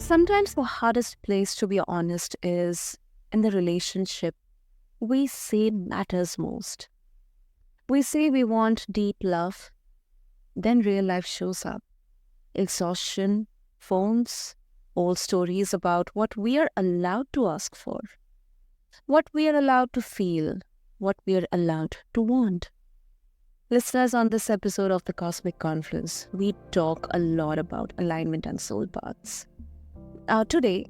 Sometimes the hardest place to be honest is in the relationship we say matters most. We say we want deep love, then real life shows up. Exhaustion, phones, old stories about what we are allowed to ask for, what we are allowed to feel, what we are allowed to want. Listeners, on this episode of the Cosmic Confluence, we talk a lot about alignment and soul paths. Today,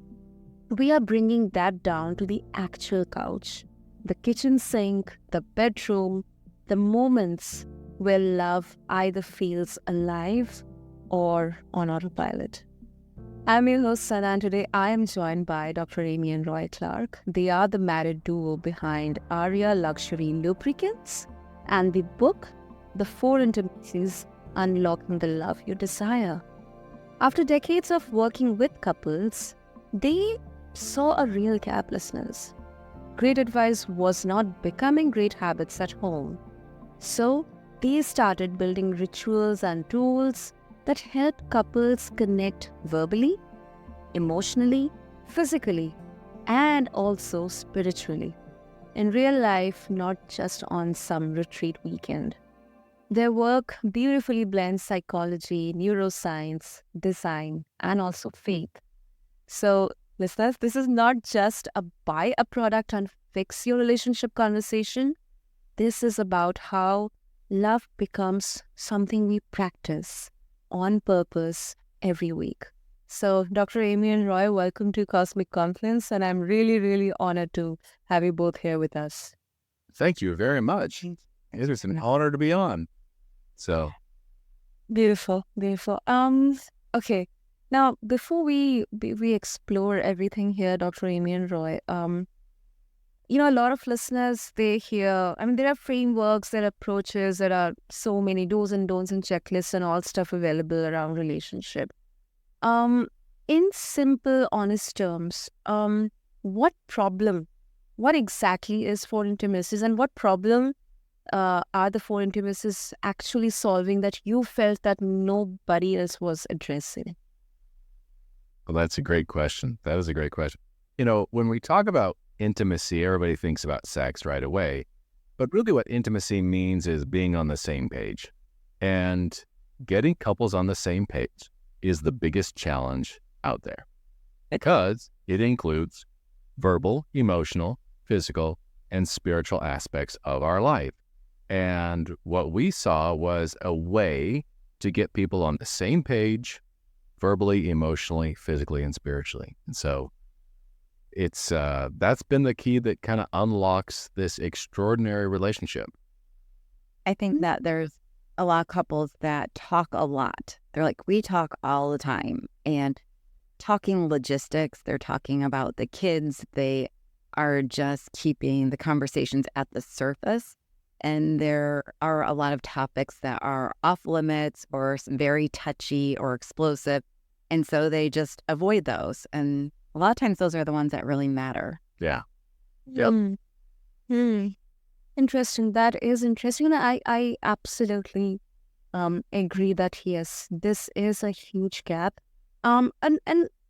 we are bringing that down to the actual couch, the kitchen sink, the bedroom, the moments where love either feels alive or on autopilot. I'm your host, Sana, and today I am joined by Dr. Amy and Roy Clark. They are the married duo behind Aria Luxury Lubricants and the book, The Four Intimacies, Unlocking the Love You Desire. After decades of working with couples, they saw a real gap, listeners. Great advice was not becoming great habits at home. So, they started building rituals and tools that help couples connect verbally, emotionally, physically, and also spiritually. In real life, not just on some retreat weekend. Their work beautifully blends psychology, neuroscience, design, and also faith. So, listeners, this is not just a buy a product and fix your relationship conversation. This is about how love becomes something we practice on purpose every week. So, Dr. Amy and Roy, welcome to Cosmic Confluence, and I'm really, really honored to have you both here with us. Thank you very much. It is an honor to be on. So beautiful. Okay. Now, before we explore everything here, Dr. Amy and Roy, a lot of listeners, they hear, there are frameworks, there are approaches, there are so many do's and don'ts and checklists and all stuff available around relationship. In simple, honest terms, what exactly is Four Intimacies, and what problem are the Four Intimacies actually solving that you felt that nobody else was addressing? Well, that's a great question. That is a great question. When we talk about intimacy, everybody thinks about sex right away. But really what intimacy means is being on the same page. And getting couples on the same page is the biggest challenge out there because it includes verbal, emotional, physical, and spiritual aspects of our life. And what we saw was a way to get people on the same page, verbally, emotionally, physically, and spiritually. And so it's that's been the key that kind of unlocks this extraordinary relationship. I think that there's a lot of couples that talk a lot. They're like, we talk all the time. And talking logistics, they're talking about the kids. They are just keeping the conversations at the surface. And there are a lot of topics that are off limits or very touchy or explosive. And so they just avoid those. And a lot of times those are the ones that really matter. Yeah. Yep. Interesting. That is interesting. And I absolutely agree that, yes, this is a huge gap. And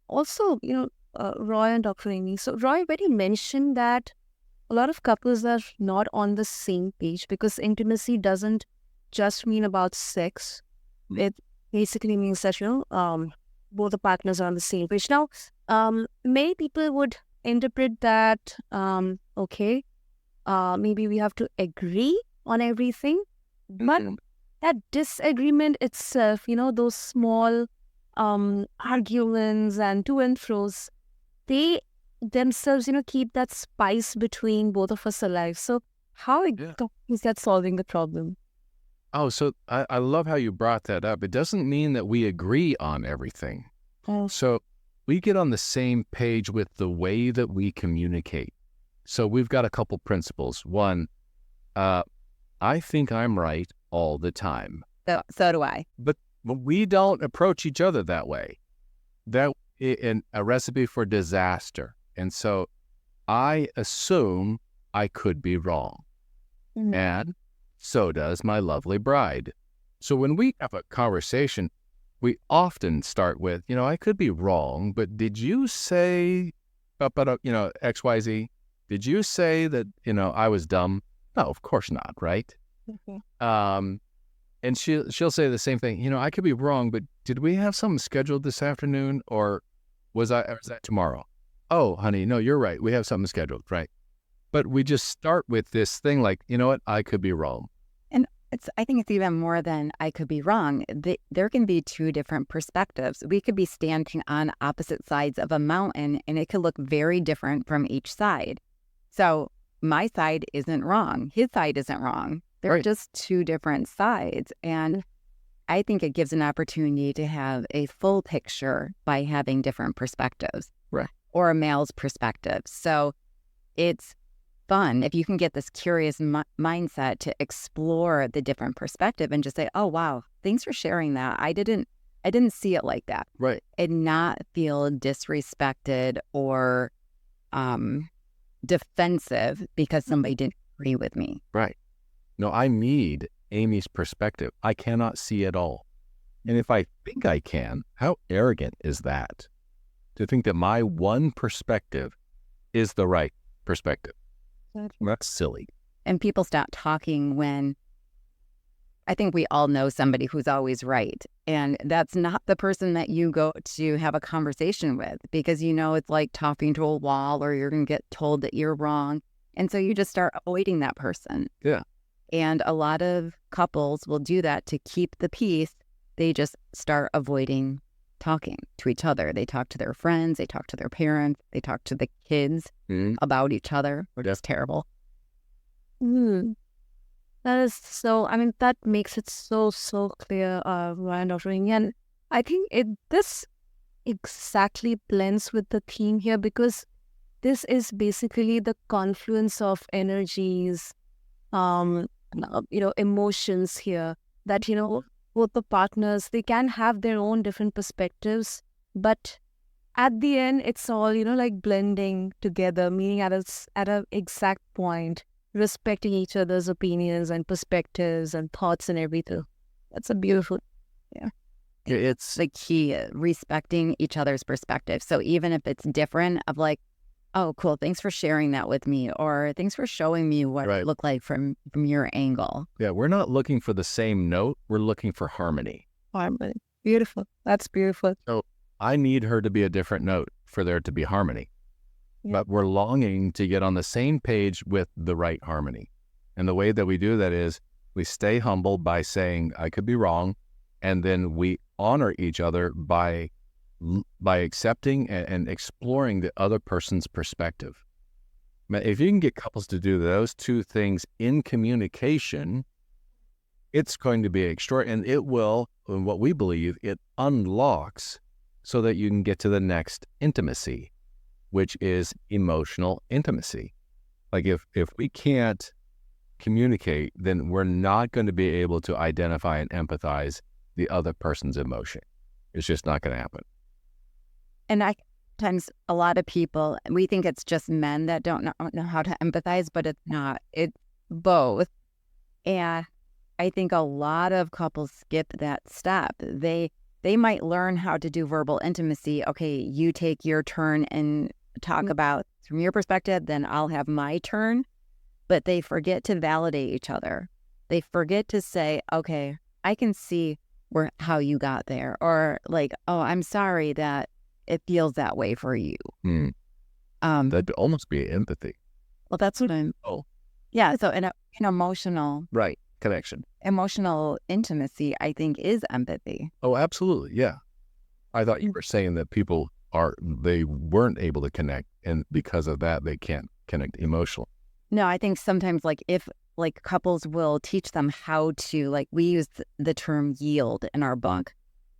also, Roy and Dr. Amy. So, Roy, when you mentioned that a lot of couples are not on the same page because intimacy doesn't just mean about sex. It basically means that, both the partners are on the same page. Now, many people would interpret that, maybe we have to agree on everything. But that disagreement itself, those small arguments and to and fro's, they themselves, keep that spice between both of us alive. So how is that solving the problem? Oh, so I love how you brought that up. It doesn't mean that we agree on everything. So we get on the same page with the way that we communicate. So we've got a couple principles. One, I think I'm right all the time. So do I. But we don't approach each other that way. That is a recipe for disaster. And so I assume I could be wrong. And so does my lovely bride. So when we have a conversation, we often start with, I could be wrong, but did you say, XYZ? Did you say that, I was dumb? No, of course not, right? Um, and she'll say the same thing. I could be wrong, but did we have something scheduled this afternoon, or was that tomorrow? Oh, honey, no, you're right. We have something scheduled, right? But we just start with this thing like, you know what? I could be wrong. And I think it's even more than I could be wrong. There can be two different perspectives. We could be standing on opposite sides of a mountain, and it could look very different from each side. So my side isn't wrong. His side isn't wrong. They're Right. just two different sides. And I think it gives an opportunity to have a full picture by having different perspectives. Right. Or a male's perspective. So it's fun if you can get this curious mindset to explore the different perspective and just say, oh, wow, thanks for sharing that. I didn't see it like that. Right. And not feel disrespected or defensive because somebody didn't agree with me. Right. No, I need Amy's perspective. I cannot see it all. And if I think I can, how arrogant is that? To think that my one perspective is the right perspective. That's silly. And people stop talking when I think we all know somebody who's always right. And that's not the person that you go to have a conversation with, because it's like talking to a wall, or you're going to get told that you're wrong. And so you just start avoiding that person. Yeah. And a lot of couples will do that to keep the peace. They just start avoiding talking to each other. They talk to their friends, they talk to their parents, they talk to the kids about each other, which is terrible. That is so, that makes it so clear, Ryan, Dr. Ing. And I think this exactly blends with the theme here, because this is basically the confluence of energies, emotions here, that, both the partners, they can have their own different perspectives, but at the end, it's all, like blending together, meaning at a exact point, respecting each other's opinions and perspectives and thoughts and everything. That's a beautiful, It's the key, respecting each other's perspective. So even if it's different, of like, oh, cool, thanks for sharing that with me, or thanks for showing me what it looked like from your angle. Yeah, we're not looking for the same note. We're looking for harmony. Harmony. Beautiful. That's beautiful. So I need her to be a different note for there to be harmony. Yeah. But we're longing to get on the same page with the right harmony. And the way that we do that is we stay humble by saying, I could be wrong. And then we honor each other by accepting and exploring the other person's perspective. If you can get couples to do those two things in communication, it's going to be extraordinary. And it will, in what we believe, it unlocks so that you can get to the next intimacy, which is emotional intimacy. Like if we can't communicate, then we're not going to be able to identify and empathize the other person's emotion. It's just not going to happen. And sometimes a lot of people, we think it's just men that don't know how to empathize, but it's not. It's both. And I think a lot of couples skip that step. They might learn how to do verbal intimacy. Okay, you take your turn and talk about from your perspective, then I'll have my turn. But they forget to validate each other. They forget to say, okay, I can see how you got there. Or like, oh, I'm sorry that it feels that way for you. That'd almost be empathy. Well, that's what I'm... Oh. Yeah, so an emotional... Right, connection. Emotional intimacy, I think, is empathy. Oh, absolutely, yeah. I thought you were saying that people they weren't able to connect, and because of that, they can't connect emotionally. No, I think sometimes, like, if couples will teach them how to, like, we use the term yield in our book.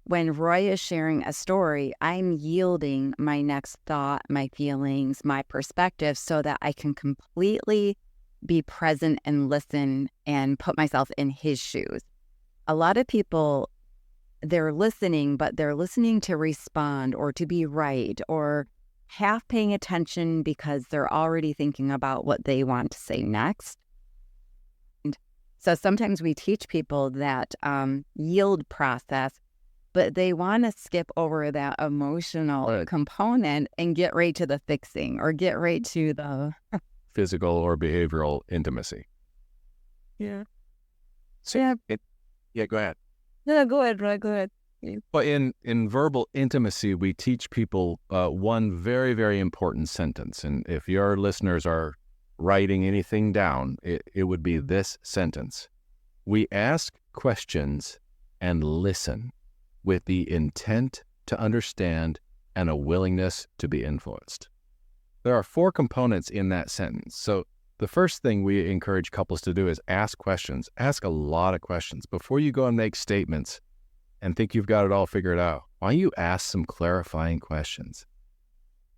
When Roy is sharing a story, I'm yielding my next thought, my feelings, my perspective, so that I can completely be present and listen and put myself in his shoes. A lot of people, they're listening, but they're listening to respond or to be right, or half paying attention because they're already thinking about what they want to say next. And so sometimes we teach people that yield process but they want to skip over that emotional component and get right to the fixing or get right to the physical or behavioral intimacy. Yeah. So go ahead. No, go ahead, Roy. Go ahead. Well, in verbal intimacy, we teach people one very, very important sentence. And if your listeners are writing anything down, it would be this sentence. We ask questions and listen with the intent to understand and a willingness to be influenced. There are 4 components in that sentence. So the first thing we encourage couples to do is ask questions. Ask a lot of questions. Before you go and make statements and think you've got it all figured out, why don't you ask some clarifying questions?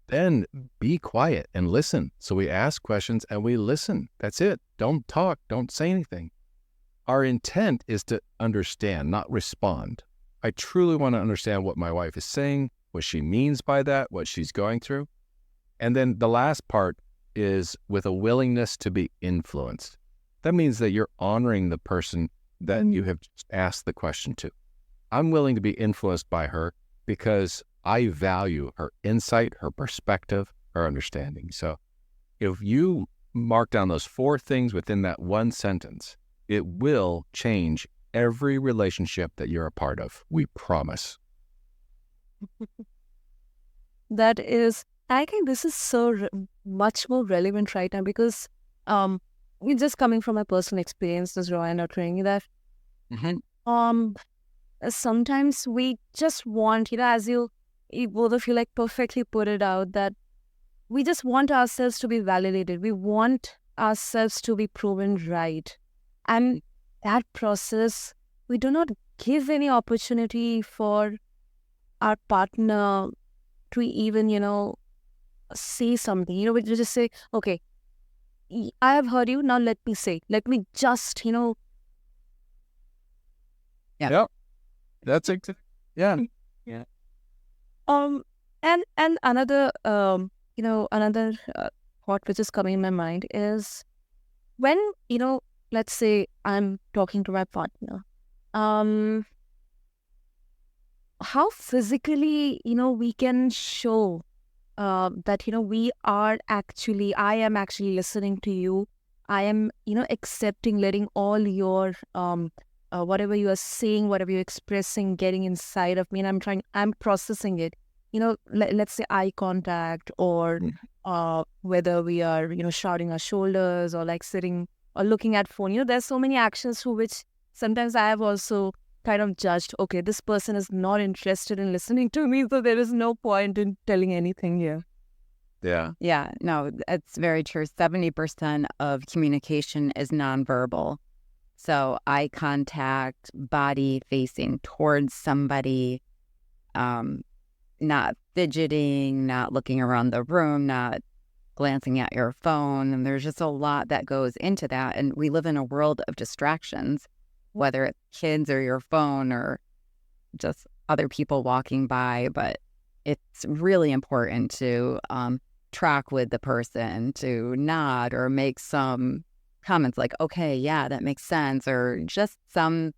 Then be quiet and listen. So we ask questions and we listen. That's it. Don't talk. Don't say anything. Our intent is to understand, not respond. I truly want to understand what my wife is saying, what she means by that, what she's going through. And then the last part is with a willingness to be influenced. That means that you're honoring the person that you have just asked the question to. I'm willing to be influenced by her because I value her insight, her perspective, her understanding. So if you mark down those 4 things within that one sentence, it will change every relationship that you're a part of. We promise. That is, I think this is so much more relevant right now because just coming from my personal experiences, Roy, and training that sometimes we just want, as you both of you like perfectly put it out, that we just want ourselves to be validated. We want ourselves to be proven right. And that process, we do not give any opportunity for our partner to even, say something. We just say, okay, I have heard you, now let me say. Let me just, Yeah. Yep. That's it. Yeah. Yeah. And another, another thought which is coming in my mind is when, let's say I'm talking to my partner, how physically, we can show that, I am actually listening to you. I am, accepting, letting all your, whatever you are saying, whatever you're expressing, getting inside of me, and I'm processing it. Let's say eye contact or whether we are, shouting our shoulders or like sitting or looking at phone. There's so many actions through which sometimes I have also kind of judged, okay, this person is not interested in listening to me, so there is no point in telling anything here. Yeah. Yeah, no, it's very true. 70% of communication is nonverbal. So eye contact, body facing towards somebody, not fidgeting, not looking around the room, not glancing at your phone. And there's just a lot that goes into that. And we live in a world of distractions, whether it's kids or your phone or just other people walking by. But it's really important to track with the person, to nod or make some comments like, okay, yeah, that makes sense, or just some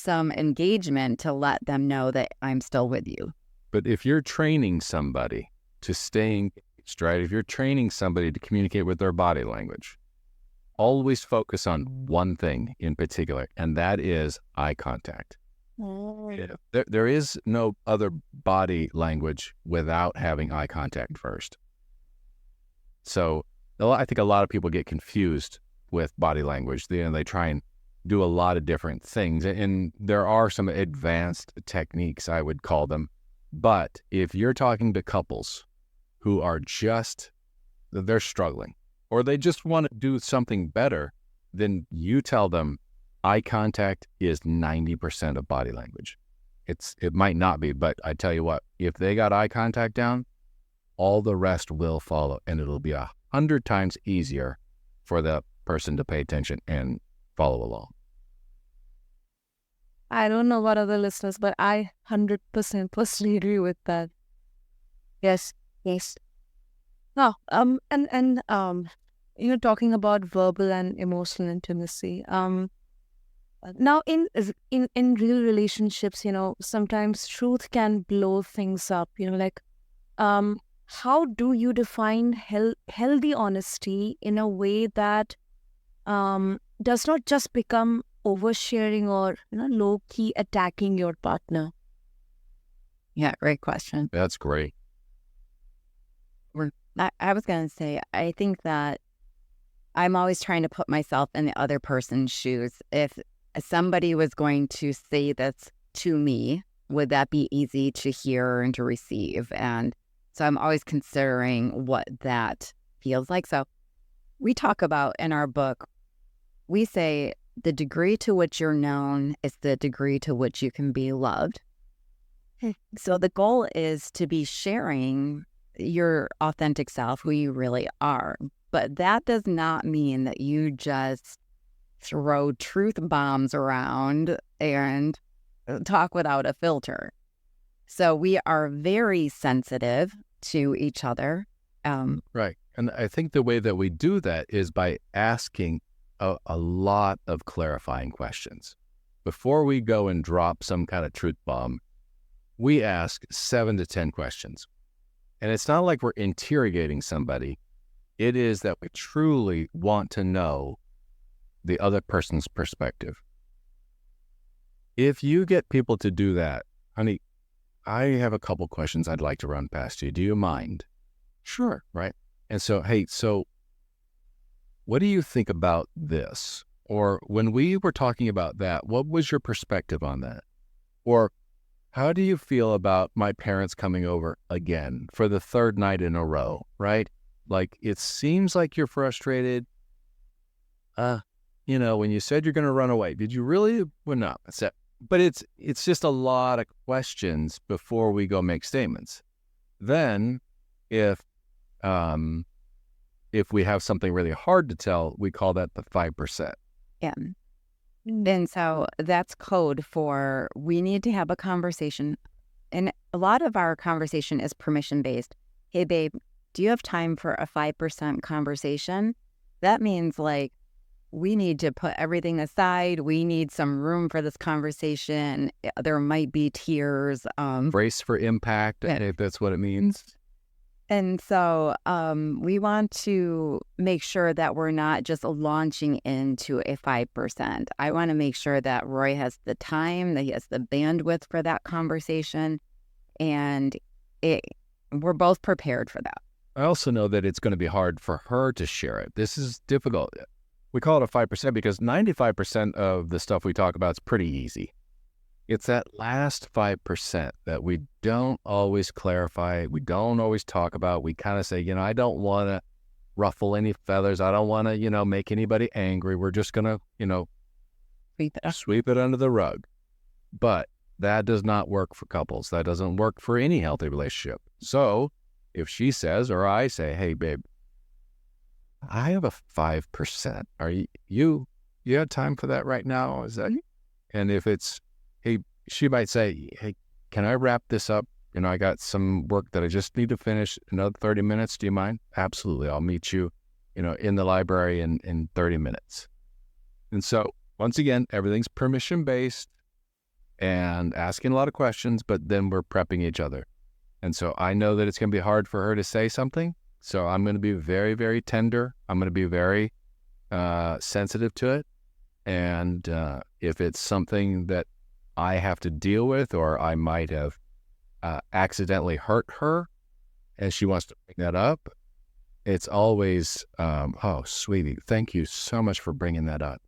engagement to let them know that I'm still with you. But if you're training somebody to stay engaged, right? If you're training somebody to communicate with their body language, always focus on one thing in particular, and that is eye contact. There is no other body language without having eye contact first. So I think a lot of people get confused with body language. They try and do a lot of different things, and there are some advanced techniques, I would call them. But if you're talking to couples who are they're struggling, or they just want to do something better, then you tell them eye contact is 90% of body language. It might not be, but I tell you what, if they got eye contact down, all the rest will follow, and it'll be 100 times easier for the person to pay attention and follow along. I don't know about other listeners, but I 100% personally agree with that. Yes. Now, talking about verbal and emotional intimacy, Now, in real relationships, sometimes truth can blow things up. Like, how do you define healthy honesty in a way that does not just become oversharing or low key attacking your partner? Yeah, great question. That's great. I was going to say, I think that I'm always trying to put myself in the other person's shoes. If somebody was going to say this to me, would that be easy to hear and to receive? And so I'm always considering what that feels like. So we talk about in our book, we say the degree to which you're known is the degree to which you can be loved. So the goal is to be sharing your authentic self, who you really are. But that does not mean that you just throw truth bombs around and talk without a filter. So we are very sensitive to each other. Right. And I think the way that we do that is by asking a lot of clarifying questions. Before we go and drop some kind of truth bomb, we ask 7 to 10 questions. And it's not like we're interrogating somebody. It is that we truly want to know the other person's perspective. If you get people to do that, honey, I have a couple questions I'd like to run past you. Do you mind? Sure. Right. And so, hey, what do you think about this? Or when we were talking about that, what was your perspective on that? Or how do you feel about my parents coming over again for the 3rd night in a row, right? Like, it seems like you're frustrated. When you said you're going to run away, did you really? Well, no. But it's just a lot of questions before we go make statements. Then if we have something really hard to tell, we call that the 5%. Yeah. And so that's code for we need to have a conversation. And a lot of our conversation is permission-based. Hey, babe, do you have time for a 5% conversation? That means like we need to put everything aside. We need some room for this conversation. There might be tears. Brace for impact, if that's what it means. And so we want to make sure that we're not just launching into a 5%. I want to make sure that Roy has the time, that he has the bandwidth for that conversation, and we're both prepared for that. I also know that it's going to be hard for her to share it. This is difficult. We call it a 5% because 95% of the stuff we talk about is pretty easy. It's that last 5% that we don't always clarify. We don't always talk about. We kind of say, I don't want to ruffle any feathers. I don't want to, make anybody angry. We're just going to, sweep it under the rug. But that does not work for couples. That doesn't work for any healthy relationship. So if she says, or I say, hey, babe, I have a 5%. Are you have time for that right now? Is that, and if it's, hey, she might say, hey, can I wrap this up? I got some work that I just need to finish. Another 30 minutes. Do you mind? Absolutely. I'll meet you, in the library in 30 minutes. And so once again, everything's permission-based and asking a lot of questions, but then we're prepping each other. And so I know that it's going to be hard for her to say something. So I'm going to be very, very tender. I'm going to be very sensitive to it. And if it's something that I have to deal with, or I might have accidentally hurt her and she wants to bring that up, it's always, oh, sweetie, thank you so much for bringing that up.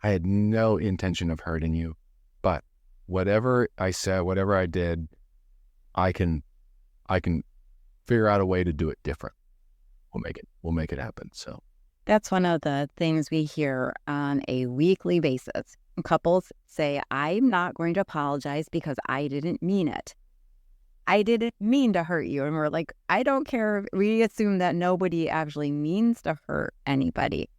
I had no intention of hurting you, but whatever I said, whatever I did, I can figure out a way to do it different. We'll make it happen. So that's one of the things we hear on a weekly basis. Couples say, I'm not going to apologize because I didn't mean it. I didn't mean to hurt you. And we're like, I don't care. We assume that nobody actually means to hurt anybody.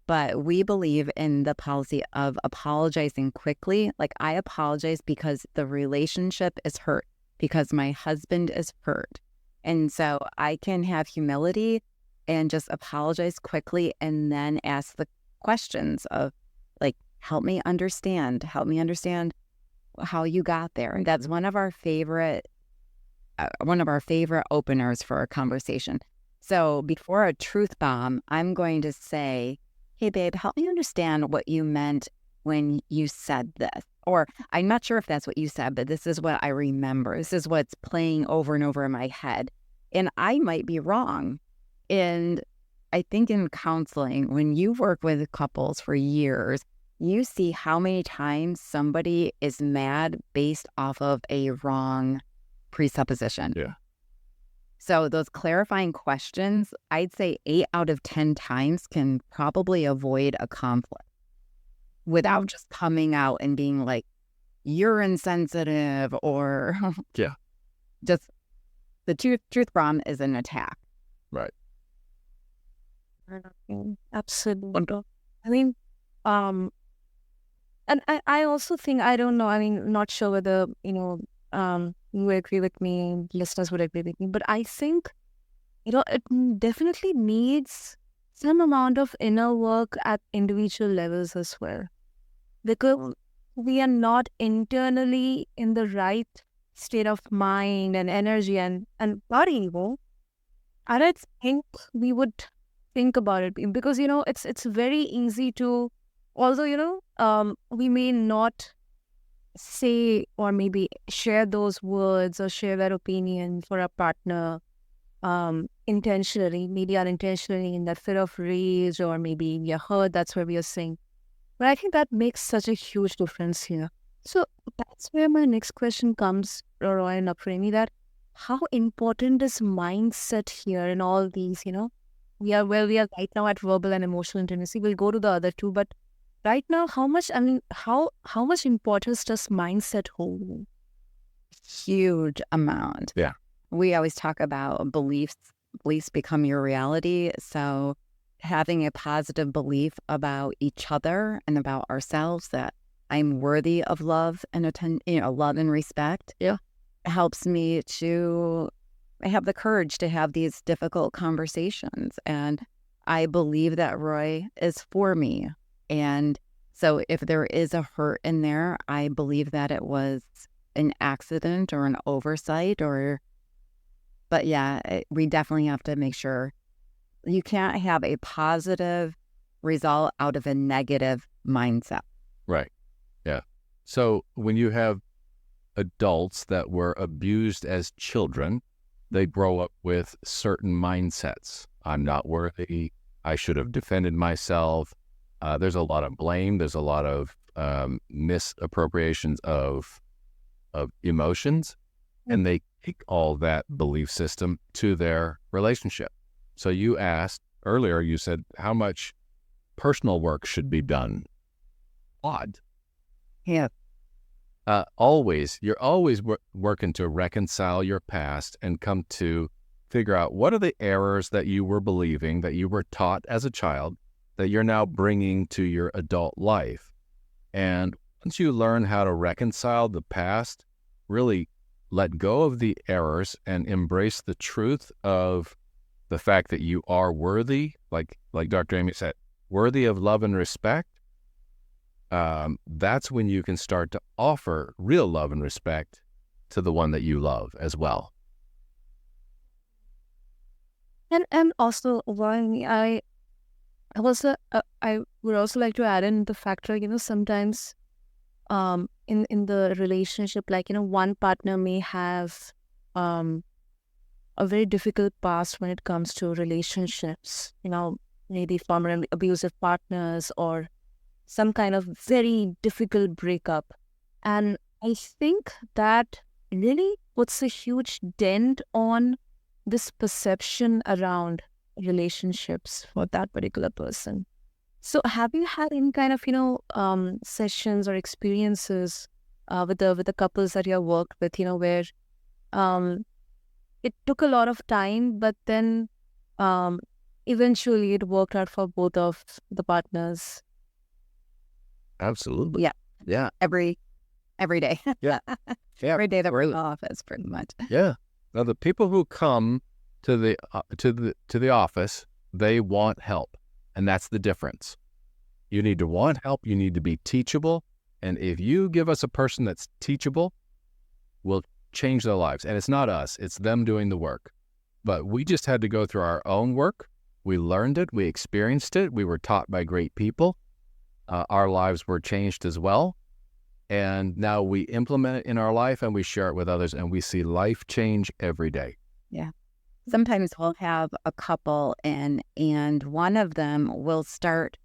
But we believe in the policy of apologizing quickly. Like, I apologize because the relationship is hurt, because my husband is hurt. And so I can have humility and just apologize quickly and then ask the questions of, like, help me understand how you got there. And that's one of our favorite openers for a conversation. So before a truth bomb, I'm going to say, hey, babe, help me understand what you meant when you said this. Or I'm not sure if that's what you said, but this is what I remember. This is what's playing over and over in my head. And I might be wrong. And I think in counseling, when you work with couples for years, you see how many times somebody is mad based off of a wrong presupposition. Yeah. So those clarifying questions, I'd say 8 out of 10 times can probably avoid a conflict without just coming out and being like, you're insensitive, or Yeah. just the truth bomb is an attack. Right. Absolutely. I mean, and I also think, I don't know, I mean, not sure whether, you agree with me, listeners would agree with me, but I think, it definitely needs some amount of inner work at individual levels as well. Because we are not internally in the right state of mind and energy and body anymore. I don't think we would think about it, because, it's very easy to, although, we may not say or maybe share those words or share that opinion for a partner intentionally, maybe unintentionally, in that fit of rage, or maybe we are hurt, that's where we are saying. But I think that makes such a huge difference here. So that's where my next question comes, Roy and Apremi, that how important is mindset here in all these, we are right now at verbal and emotional intimacy. We'll go to the other two, but right now, how much importance does mindset hold? Huge amount. Yeah. We always talk about beliefs become your reality. So having a positive belief about each other and about ourselves, that I'm worthy of love and love and respect, helps me to have the courage to have these difficult conversations. And I believe that Roy is for me. And so if there is a hurt in there, I believe that it was an accident or an oversight, but yeah, we definitely have to make sure you can't have a positive result out of a negative mindset. Right. Yeah. So when you have adults that were abused as children, they grow up with certain mindsets. I'm not worthy. I should have defended myself. There's a lot of blame. There's a lot of misappropriations of emotions, and they take all that belief system to their relationship. So you asked earlier, you said how much personal work should be done. Odd. Yeah. You're always working to reconcile your past and come to figure out what are the errors that you were believing, that you were taught as a child, that you're now bringing to your adult life. And once you learn how to reconcile the past, really let go of the errors and embrace the truth of the fact that you are worthy, like Dr. Amy said, worthy of love and respect, that's when you can start to offer real love and respect to the one that you love as well. And also, I would also like to add in the factor, sometimes in the relationship, like, one partner may have a very difficult past when it comes to relationships, maybe former abusive partners or some kind of very difficult breakup. And I think that really puts a huge dent on this perception around relationships for that particular person. So have you had any kind of, sessions or experiences with the couples that you have worked with, where it took a lot of time, but then eventually it worked out for both of the partners? Absolutely. Yeah. Yeah. Every day. Yeah. Every day that we're in the office, pretty much. Yeah. Now the people who come to the office, they want help, and that's the difference. You need to want help. You need to be teachable. And if you give us a person that's teachable, we'll change their lives. And it's not us, it's them doing the work. But we just had to go through our own work. We learned it. We experienced it. We were taught by great people. Our lives were changed as well. And now we implement it in our life and we share it with others, and we see life change every day. Yeah. Sometimes we'll have a couple and one of them will start,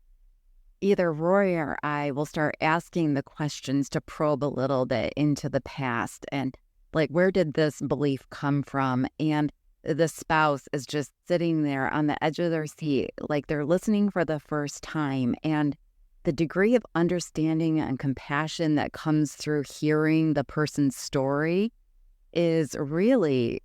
either Roy or I will start asking the questions to probe a little bit into the past and like, where did this belief come from? And the spouse is just sitting there on the edge of their seat, like they're listening for the first time. And the degree of understanding and compassion that comes through hearing the person's story is really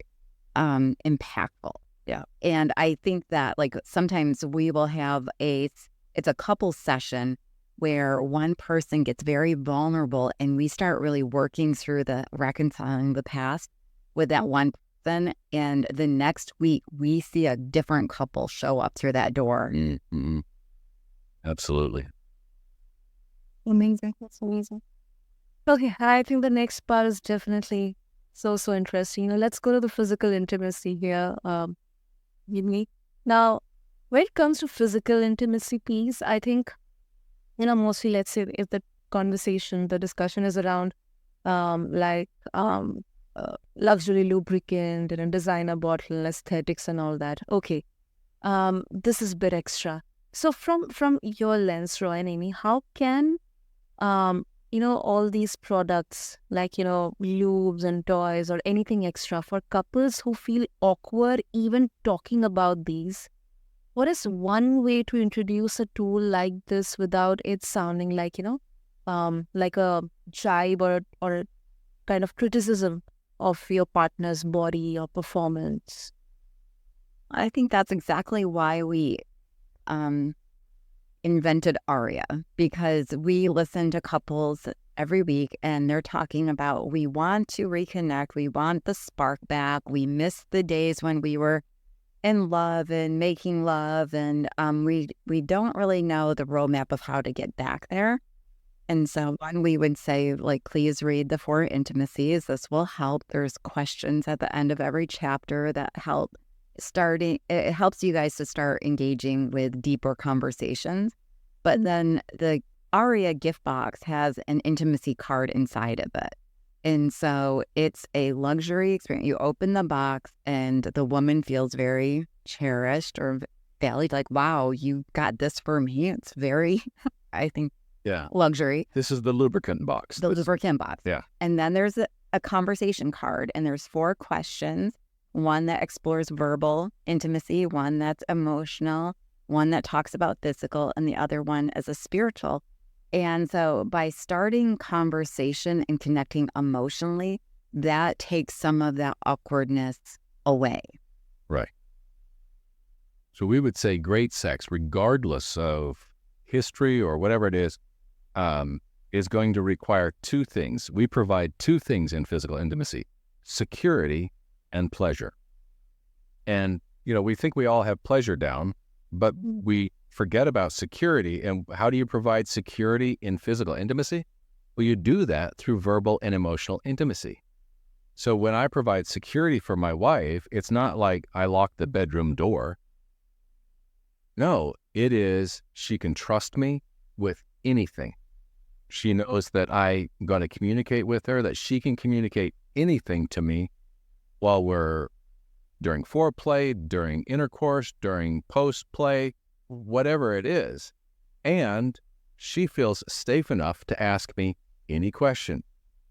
impactful. Yeah. And I think that like sometimes we will have it's a couple session where one person gets very vulnerable and we start really working through the reconciling the past with that one person. And the next week we see a different couple show up through that door. Mm-hmm. Absolutely. Amazing. That's amazing. Okay, I think the next part is definitely so interesting. Let's go to the physical intimacy here. Yumi. Now, when it comes to physical intimacy piece, I think, mostly, let's say, if the conversation, the discussion is around luxury lubricant and a designer bottle, aesthetics and all that. Okay, this is a bit extra. So from your lens, Roy and Amy, how can all these products like, lubes and toys or anything extra for couples who feel awkward even talking about these, what is one way to introduce a tool like this without it sounding like, like a jibe or a kind of criticism of your partner's body or performance? I think that's exactly why we invented Aria, because we listen to couples every week and they're talking about, we want to reconnect, we want the spark back, we miss the days when we were in love and making love, and we don't really know the roadmap of how to get back there. And so one, we would say, like, please read the Four Intimacies. This will help. There's questions at the end of every chapter that help it helps you guys to start engaging with deeper conversations. But then the Aria gift box has an intimacy card inside of it. And so it's a luxury experience. You open the box and the woman feels very cherished or valued, like, wow, you got this for me. It's very, I think, luxury. This is the lubricant box. The lubricant box. Yeah. And then there's a conversation card, and there's 4 questions. One that explores verbal intimacy, one that's emotional, one that talks about physical, and the other one is a spiritual. And so by starting conversation and connecting emotionally, that takes some of that awkwardness away. Right. So we would say great sex, regardless of history or whatever it is going to require 2 things. We provide 2 things in physical intimacy: security and pleasure. And, we think we all have pleasure down, but we forget about security. And how do you provide security in physical intimacy? Well, you do that through verbal and emotional intimacy. So when I provide security for my wife, it's not like I lock the bedroom door. No, it is she can trust me with anything. She knows that I'm going to communicate with her, that she can communicate anything to me while we're during foreplay, during intercourse, during post-play, whatever it is. And she feels safe enough to ask me any question.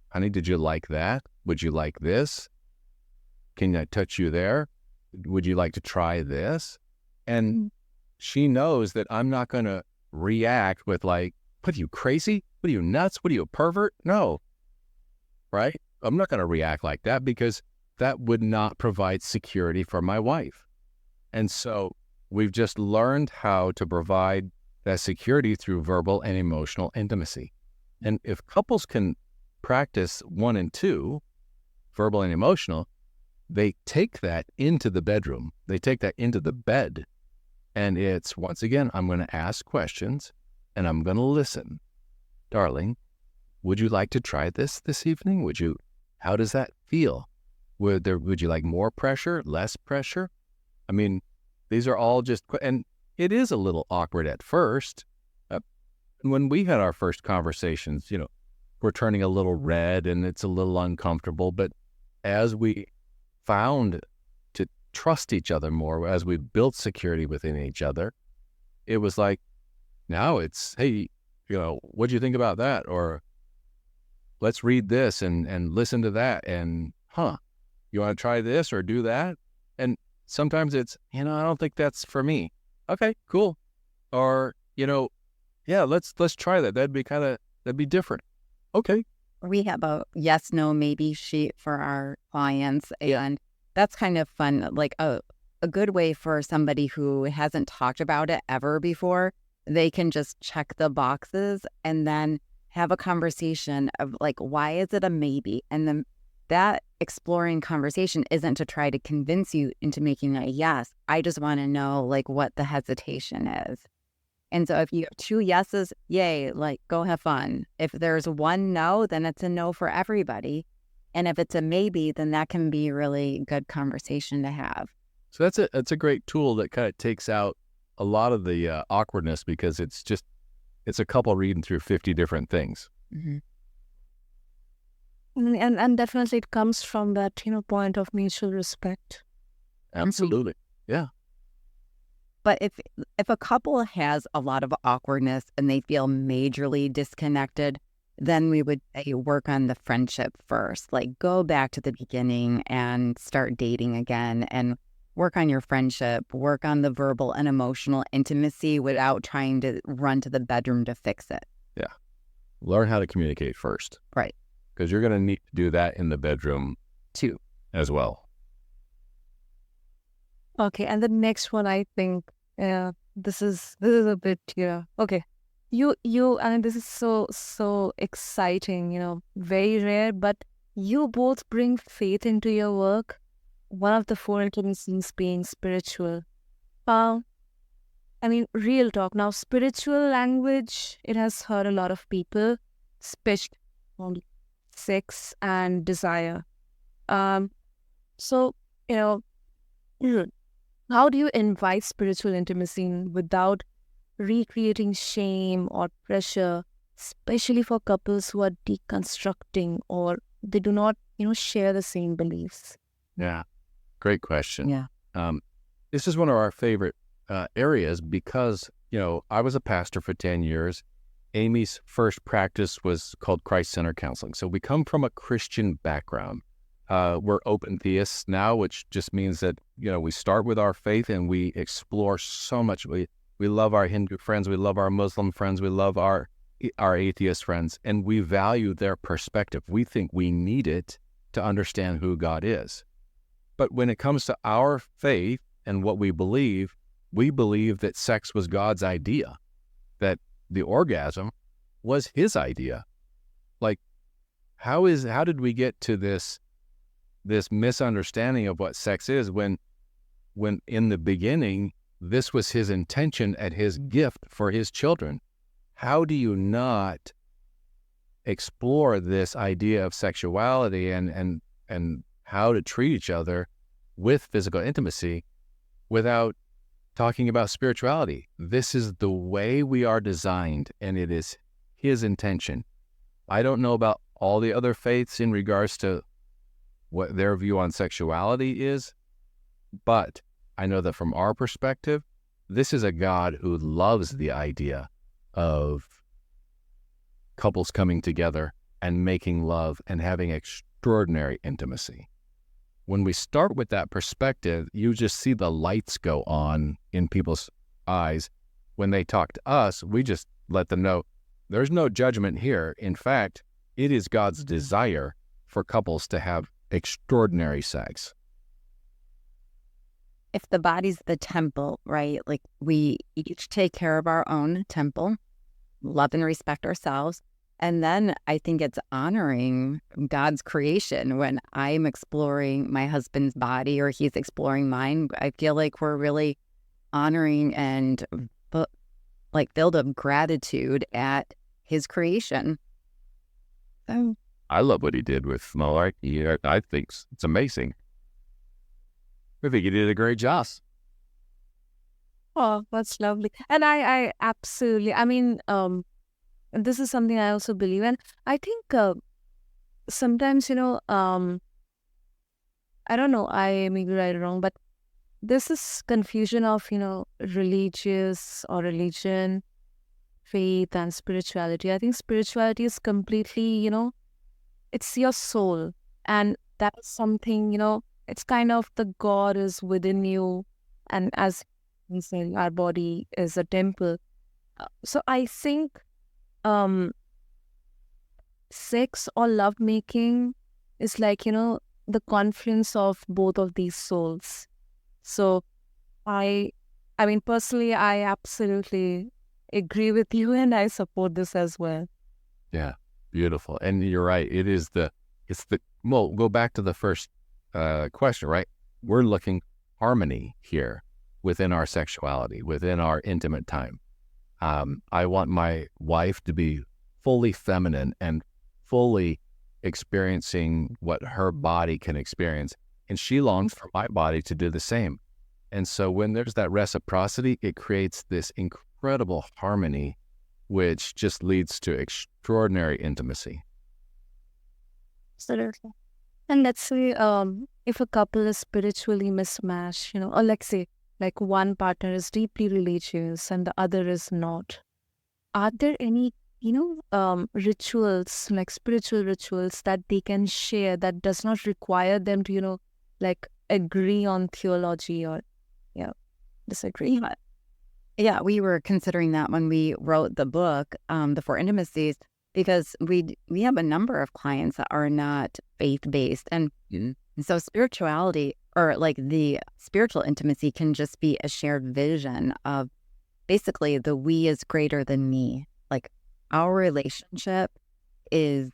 Honey, did you like that? Would you like this? Can I touch you there? Would you like to try this? And she knows that I'm not going to react with like, what are you, crazy? What are you, nuts? What are you, a pervert? No, right? I'm not going to react like that, because that would not provide security for my wife. And so we've just learned how to provide that security through verbal and emotional intimacy. And if couples can practice 1 and 2, verbal and emotional, they take that into the bedroom. They take that into the bed. And it's, once again, I'm going to ask questions. and I'm going to listen. Darling, would you like to try this evening? How does that feel? Would you like more pressure, less pressure? I mean, these are all just, and it is a little awkward at first. When we had our first conversations, we're turning a little red and it's a little uncomfortable. But as we found to trust each other more, as we built security within each other, it was like, now it's, hey, what do you think about that? Or let's read this and listen to that. And, you want to try this or do that? And sometimes it's, I don't think that's for me. Okay, cool. Or, yeah, let's try that. That'd be different. Okay. We have a yes, no, maybe sheet for our clients. And that's kind of fun. Like a good way for somebody who hasn't talked about it ever before. They can just check the boxes and then have a conversation of like, why is it a maybe? And then that exploring conversation isn't to try to convince you into making a yes. I just want to know like what the hesitation is. And so if you have 2 yeses, yay, like go have fun. If there's 1 no, then it's a no for everybody. And if it's a maybe, then that can be really good conversation to have. So that's a great tool that kind of takes out a lot of the awkwardness, because it's a couple reading through 50 different things. Mm-hmm. And definitely it comes from that, point of mutual respect. Absolutely. Yeah. But if a couple has a lot of awkwardness and they feel majorly disconnected, then we would say work on the friendship first. Like go back to the beginning and start dating again and work on your friendship, work on the verbal and emotional intimacy without trying to run to the bedroom to fix it. Yeah. Learn how to communicate first. Right. Because you're going to need to do that in the bedroom too, as well. Okay, and the next one, I think, this is a bit, okay. And this is so exciting, very rare, but you both bring faith into your work. One of the 4 intimacies being spiritual. Real talk. Now, spiritual language, it has hurt a lot of people, especially on sex and desire. So, how do you invite spiritual intimacy without recreating shame or pressure, especially for couples who are deconstructing or they do not, share the same beliefs? Yeah. Great question. Yeah. This is one of our favorite areas because, I was a pastor for 10 years. Amy's first practice was called Christ-centered counseling. So we come from a Christian background. We're open theists now, which just means that, we start with our faith and we explore so much. We love our Hindu friends. We love our Muslim friends. We love our atheist friends, and we value their perspective. We think we need it to understand who God is. But when it comes to our faith and what we believe that sex was God's idea, that the orgasm was his idea. Like, how did we get to this misunderstanding of what sex is when in the beginning, this was his intention and his gift for his children? How do you not explore this idea of sexuality and how to treat each other with physical intimacy without talking about spirituality? This is the way we are designed, and it is his intention. I don't know about all the other faiths in regards to what their view on sexuality is, but I know that from our perspective, this is a God who loves the idea of couples coming together and making love and having extraordinary intimacy. When we start with that perspective, you just see the lights go on in people's eyes. When they talk to us, we just let them know there's no judgment here. In fact, it is God's desire for couples to have extraordinary sex. If the body's the temple, right? Like we each take care of our own temple, love and respect ourselves. And then I think it's honoring God's creation. When I'm exploring my husband's body or he's exploring mine, I feel like we're really honoring and like filled of gratitude at his creation. So, I love what he did with Moai. I think it's amazing. I think he did a great job. Oh, that's lovely. And I absolutely, I mean, this is something I also believe in. I think sometimes, I don't know, I may be right or wrong, but this is confusion of, religious or religion, faith and spirituality. I think spirituality is completely, it's your soul. And that's something, it's kind of the God is within you. And as we say, our body is a temple. So I think sex or love making is like, the confluence of both of these souls. So I mean, personally, I absolutely agree with you and I support this as well. Yeah, beautiful. And you're right. Well, go back to the first question, right? We're looking harmony here within our sexuality, within our intimate time. I want my wife to be fully feminine and fully experiencing what her body can experience. And she longs for my body to do the same. And so when there's that reciprocity, it creates this incredible harmony, which just leads to extraordinary intimacy. Absolutely. And let's say if a couple is spiritually mismatched, or let's say like one partner is deeply religious and the other is not, are there any, rituals, like spiritual rituals that they can share that does not require them to, like agree on theology or, disagree? Yeah, we were considering that when we wrote the book, the Four Intimacies, because we have a number of clients that are not faith-based. And so spirituality, or like the spiritual intimacy, can just be a shared vision of basically the we is greater than me. Like our relationship is,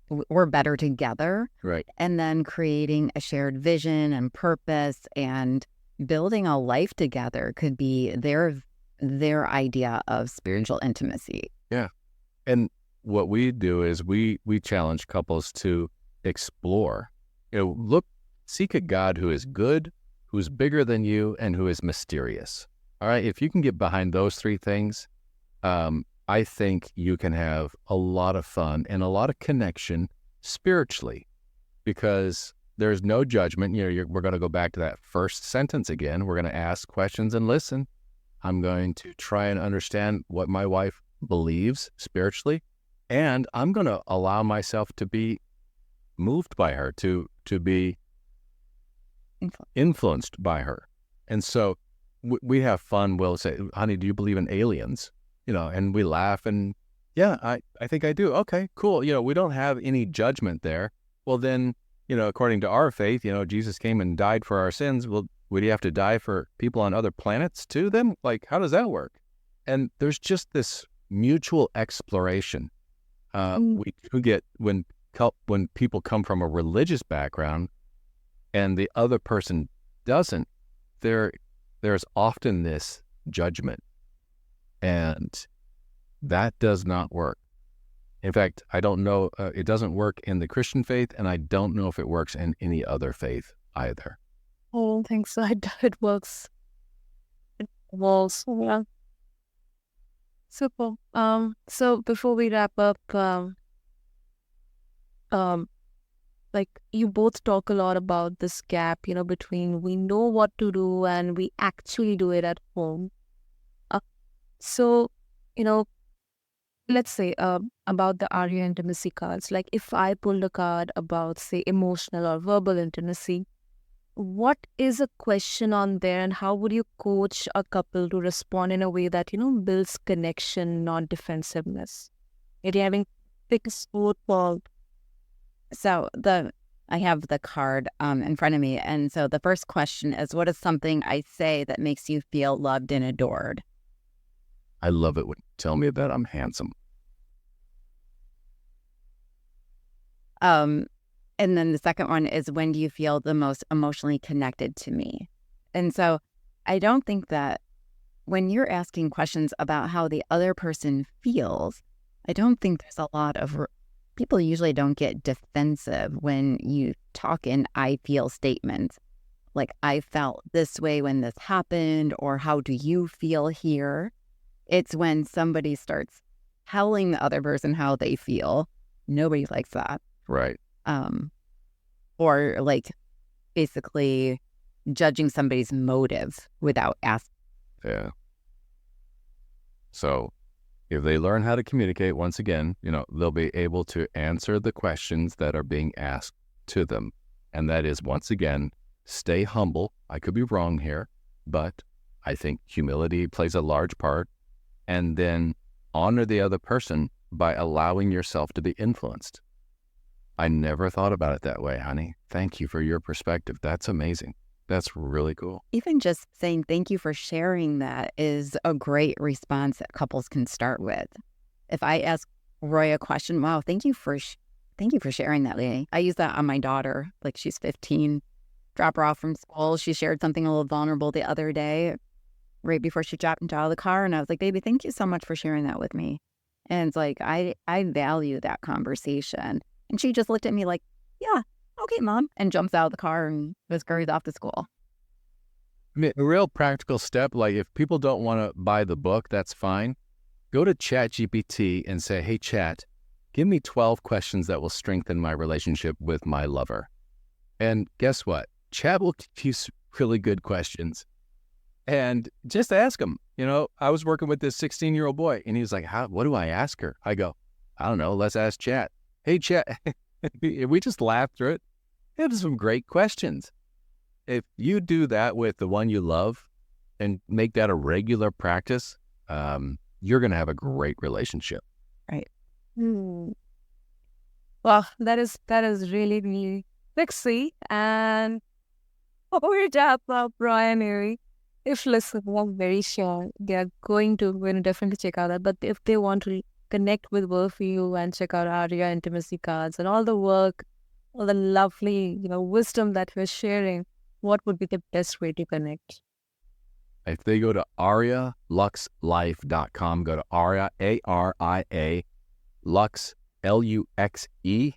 we're better together. Right. And then creating a shared vision and purpose and building a life together could be their idea of spiritual intimacy. Yeah. And what we do is we challenge couples to explore, seek a God who is good, who's bigger than you, and who is mysterious. All right. If you can get behind those three things, I think you can have a lot of fun and a lot of connection spiritually, because there's no judgment. We're going to go back to that first sentence again. We're going to ask questions and listen. I'm going to try and understand what my wife believes spiritually, and I'm going to allow myself to be moved by her, to be influenced by her. And so we have fun. We'll say, honey, do you believe in aliens? And we laugh and, yeah, I think I do. Okay, cool. We don't have any judgment there. Well, then, according to our faith, Jesus came and died for our sins. Well, would he have to die for people on other planets too then? Like, how does that work? And there's just this mutual exploration. We get, when people come from a religious background and the other person doesn't, there's often this judgment. And that does not work. In fact, I don't know, it doesn't work in the Christian faith, and I don't know if it works in any other faith either. I don't think so. It works. It works. Yeah. Super. So before we wrap up, like you both talk a lot about this gap, between we know what to do and we actually do it at home. So, let's say about the Aria intimacy cards, like if I pulled a card about, say, emotional or verbal intimacy, what is a question on there and how would you coach a couple to respond in a way that, builds connection, not defensiveness? Maybe having pick a sport ball. So I have the card in front of me. And so the first question is, what is something I say that makes you feel loved and adored? I love it when you tell me that I'm handsome. And then the second one is, when do you feel the most emotionally connected to me? And so I don't think that when you're asking questions about how the other person feels, I don't think there's a lot of people usually don't get defensive when you talk in I feel statements. Like, I felt this way when this happened, or how do you feel here? It's when somebody starts telling the other person how they feel. Nobody likes that. Right. Or like basically judging somebody's motive without asking. Yeah. So if they learn how to communicate, once again, they'll be able to answer the questions that are being asked to them. And that is, once again, stay humble. I could be wrong here, but I think humility plays a large part. And then honor the other person by allowing yourself to be influenced. I never thought about it that way, honey. Thank you for your perspective. That's amazing. That's really cool. Even just saying thank you for sharing that is a great response that couples can start with. If I ask Roy a question, wow, thank you for sharing that, Leigh. I use that on my daughter. Like, she's 15, drop her off from school. She shared something a little vulnerable the other day, right before she dropped into out of the car. And I was like, baby, thank you so much for sharing that with me. And it's like, I value that conversation. And she just looked at me like, yeah, okay, Mom, and jumps out of the car and was scurries off to school. I mean, a real practical step, like if people don't want to buy the book, that's fine. Go to ChatGPT and say, hey, Chat, give me 12 questions that will strengthen my relationship with my lover. And guess what? Chat will give you really good questions. And just ask him. I was working with this 16-year-old boy, and he was like, what do I ask her? I go, I don't know, let's ask Chat. Hey, Chat. We just laughed through it. It was some great questions. If you do that with the one you love and make that a regular practice, you're going to have a great relationship. Right. Well, that is really, really sexy. And we're wrap up, Brian, Aria. If listeners are very sure, they're going to definitely check out that. But if they want to connect with both of you and check out Aria Intimacy cards and all the work, all the lovely, wisdom that we're sharing, what would be the best way to connect? If they go to arialuxlife.com, go to Aria, A-R-I-A, Lux, L-U-X-E,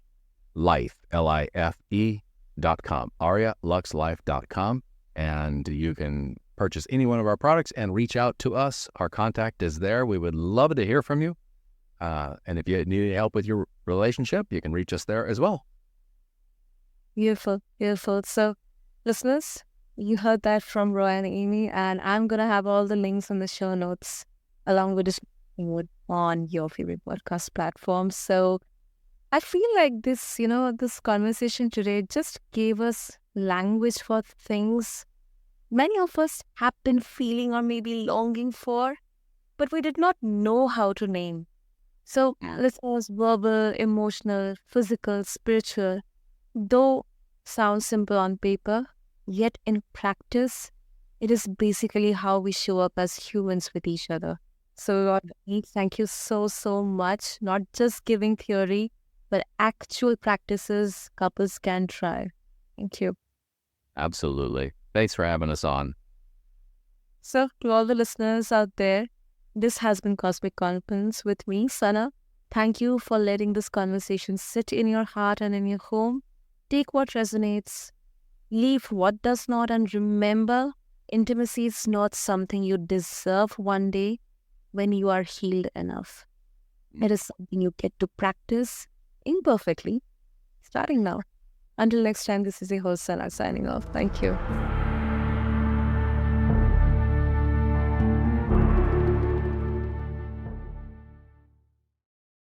life, L-I-F-E.com, arialuxlife.com, and you can purchase any one of our products and reach out to us. Our contact is there. We would love to hear from you. And if you need any help with your relationship, you can reach us there as well. Beautiful, beautiful. So, listeners, you heard that from Roy and Amy, and I'm going to have all the links in the show notes along with this on your favorite podcast platform. So, I feel like this, this conversation today just gave us language for things many of us have been feeling or maybe longing for, but we did not know how to name. So, listeners, verbal, emotional, physical, spiritual, though sound simple on paper, yet in practice, it is basically how we show up as humans with each other. So, Lord, thank you so, so much. Not just giving theory, but actual practices couples can try. Thank you. Absolutely. Thanks for having us on. So, to all the listeners out there, this has been Cosmic Confluence with me, Sana. Thank you for letting this conversation sit in your heart and in your home. Take what resonates, leave what does not, and remember, intimacy is not something you deserve one day when you are healed enough. It is something you get to practice imperfectly, starting now. Until next time, this is your host, Sana, signing off. Thank you.